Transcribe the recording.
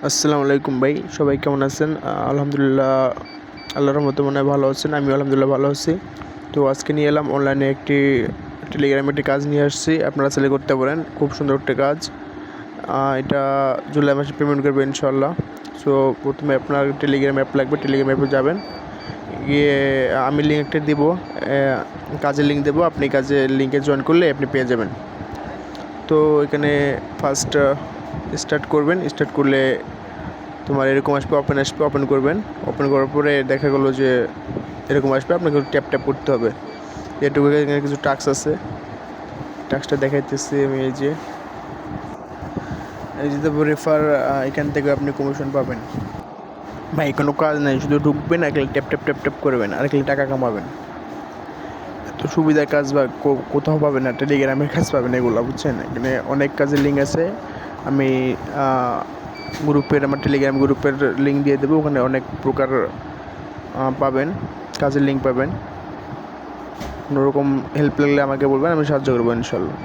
আসসালামু আলাইকুম ভাই, সবাই কেমন আছেন? আলহামদুলিল্লাহ, আল্লাহর রহমতে মনে হয় ভালো আছেন। আমিও আলহামদুলিল্লাহ ভালো আছি। তো আজকে নিয়ে এলাম অনলাইনে টেলিগ্রামে একটি কাজ নিয়ে আসছি, আপনারা সেলে করতে পারেন। খুব সুন্দর একটা কাজ। এটা জুলাই মাসে পেমেন্ট করবে ইনশাল্লাহ। সো প্রথমে আপনার টেলিগ্রাম অ্যাপ লাগবে, টেলিগ্রাম অ্যাপে যাবেন, গিয়ে আমি লিঙ্কটা দিব, কাজের লিঙ্ক দেবো, আপনি কাজের লিঙ্কে জয়েন করলে আপনি পেয়ে যাবেন। তো এখানে ফার্স্ট স্টার্ট করবেন। স্টার্ট করলে তোমার এরকম আসবে, ওপেন করবেন। ওপেন করার পরে দেখা গেলো যে এরকম আসবে, আপনাকে ট্যাপ ট্যাপ করতে হবে। এটুকু এখানে কিছু টাস্ক আছে, টাস্কটা দেখাইতেছি আমি। এই যে দেবো রেফার, এখান থেকে আপনি কমিশন পাবেন। ভাই কোনো কাজ নেই, শুধু ঢুকবেন, এক ট্যাপ ট্যাপ ট্যাপ ট্যাপ করবেন, আর টাকা কামাবেন। এত সুবিধার কাজ বা কোথাও পাবেন না, টেলিগ্রামের কাজ পাবেন এগুলো, বুঝছেন? এখানে অনেক কাজের লিঙ্ক আছে। আমি আমার টেলিগ্রাম গ্রুপের লিঙ্ক দিয়ে দেবো, ওখানে অনেক প্রকার পাবেন, কাজের লিঙ্ক পাবেন। কোনোরকম হেল্প লাগলে আমাকে বলবেন, আমি সাহায্য করবো ইনশাল্লাহ।